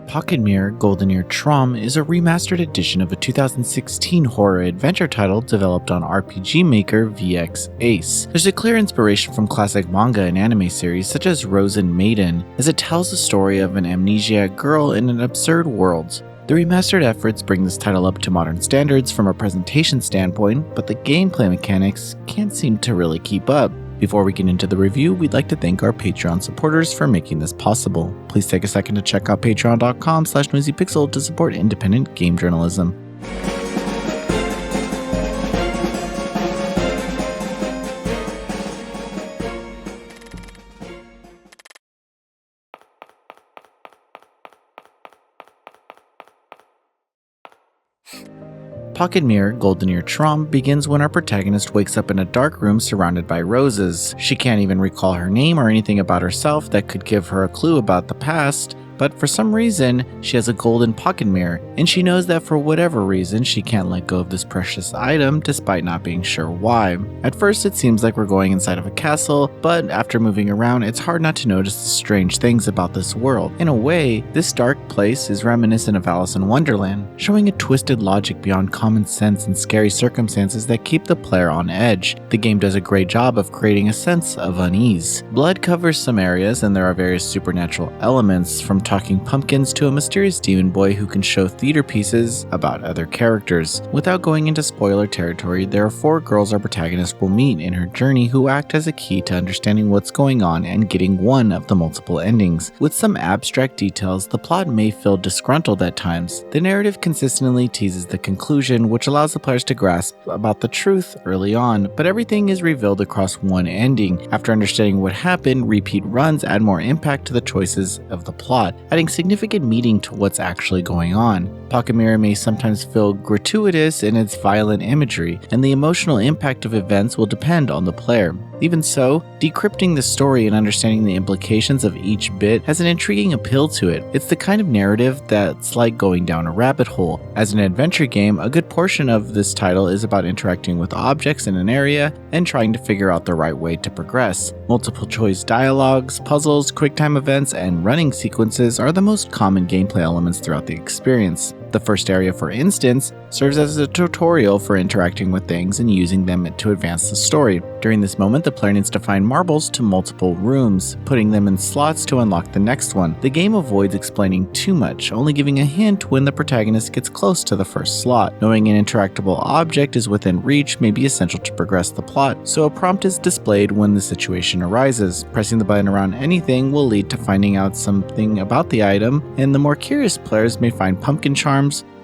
Pocket Mirror GoldenerTraum is a remastered edition of a 2016 horror adventure title developed on RPG Maker VX Ace. There's a clear inspiration from classic manga and anime series such as Rose and Maiden, as it tells the story of an amnesiac girl in an absurd world. The remastered efforts bring this title up to modern standards from a presentation standpoint, but the gameplay mechanics can't seem to really keep up. Before we get into the review, we'd like to thank our Patreon supporters for making this possible. Please take a second to check out patreon.com/noisypixel to support independent game journalism. Pocket Mirror GoldenerTraum begins when our protagonist wakes up in a dark room surrounded by roses. She can't even recall her name or anything about herself that could give her a clue about the past, but for some reason, she has a golden pocket mirror, and she knows that for whatever reason, she can't let go of this precious item despite not being sure why. At first, it seems like we're going inside of a castle, but after moving around, it's hard not to notice the strange things about this world. In a way, this dark place is reminiscent of Alice in Wonderland, showing a twisted logic beyond common sense and scary circumstances that keep the player on edge. The game does a great job of creating a sense of unease. Blood covers some areas, and there are various supernatural elements, from talking pumpkins to a mysterious demon boy who can show theater pieces about other characters. Without going into spoiler territory, there are 4 girls our protagonist will meet in her journey who act as a key to understanding what's going on and getting one of the multiple endings. With some abstract details, the plot may feel disgruntled at times. The narrative consistently teases the conclusion, which allows the players to grasp about the truth early on, but everything is revealed across one ending. After understanding what happened, repeat runs add more impact to the choices of the plot, adding significant meaning to what's actually going on. Pocket Mirror may sometimes feel gratuitous in its violent imagery, and the emotional impact of events will depend on the player. Even so, decrypting the story and understanding the implications of each bit has an intriguing appeal to it. It's the kind of narrative that's like going down a rabbit hole. As an adventure game, a good portion of this title is about interacting with objects in an area and trying to figure out the right way to progress. Multiple choice dialogues, puzzles, QuickTime events, and running sequences are the most common gameplay elements throughout the experience. The first area, for instance, serves as a tutorial for interacting with things and using them to advance the story. During this moment, the player needs to find marbles to multiple rooms, putting them in slots to unlock the next one. The game avoids explaining too much, only giving a hint when the protagonist gets close to the first slot. Knowing an interactable object is within reach may be essential to progress the plot, so a prompt is displayed when the situation arises. Pressing the button around anything will lead to finding out something about the item, and the more curious players may find pumpkin charms,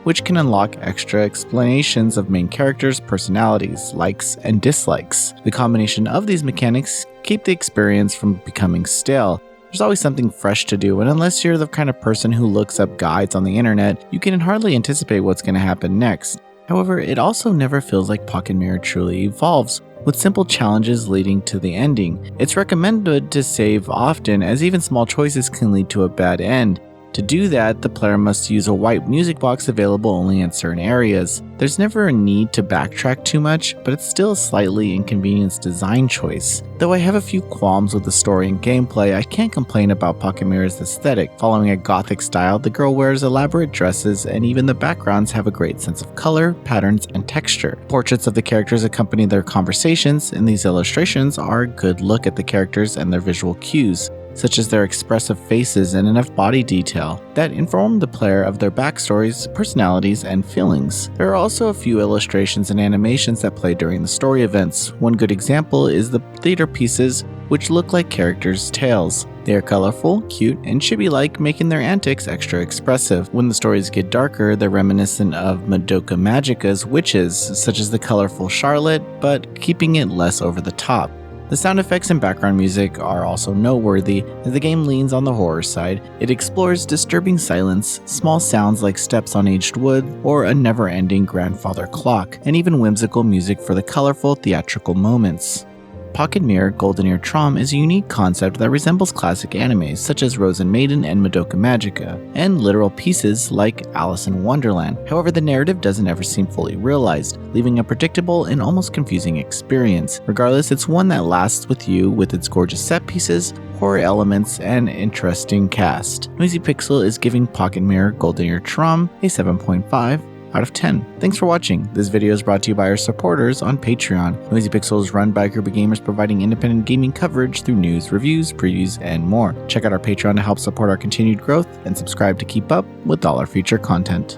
which can unlock extra explanations of main characters' personalities, likes, and dislikes. The combination of these mechanics keep the experience from becoming stale. There's always something fresh to do, and unless you're the kind of person who looks up guides on the internet, you can hardly anticipate what's going to happen next. However, it also never feels like Pocket Mirror truly evolves, with simple challenges leading to the ending. It's recommended to save often, as even small choices can lead to a bad end. To do that, the player must use a white music box available only in certain areas. There's never a need to backtrack too much, but it's still a slightly inconvenient design choice. Though I have a few qualms with the story and gameplay, I can't complain about Pocket Mirror's aesthetic. Following a gothic style, the girl wears elaborate dresses, and even the backgrounds have a great sense of color, patterns, and texture. Portraits of the characters accompany their conversations, and these illustrations are a good look at the characters and their visual cues, such as their expressive faces and enough body detail that inform the player of their backstories, personalities, and feelings. There are also a few illustrations and animations that play during the story events. One good example is the theater pieces, which look like characters' tails. They are colorful, cute, and chibi-like, making their antics extra expressive. When the stories get darker, they're reminiscent of Madoka Magica's witches, such as the colorful Charlotte, but keeping it less over the top. The sound effects and background music are also noteworthy, as the game leans on the horror side. It explores disturbing silence, small sounds like steps on aged wood, or a never-ending grandfather clock, and even whimsical music for the colorful theatrical moments. Pocket Mirror GoldenerTraum is a unique concept that resembles classic animes such as Rosen Maiden and Madoka Magica, and literal pieces like Alice in Wonderland. However, the narrative doesn't ever seem fully realized, leaving a predictable and almost confusing experience. Regardless, it's one that lasts with you with its gorgeous set pieces, horror elements, and interesting cast. Noisy Pixel is giving Pocket Mirror GoldenerTraum a 7.5 out of 10. Thanks for watching. This video is brought to you by our supporters on Patreon. Noisy Pixel is run by a group of gamers providing independent gaming coverage through news, reviews, previews, and more. Check out our Patreon to help support our continued growth, and subscribe to keep up with all our future content.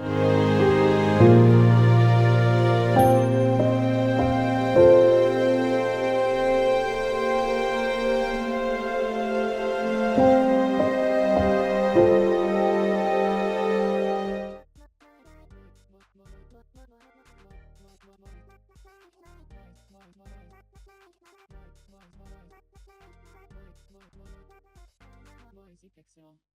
Noisy Pixel.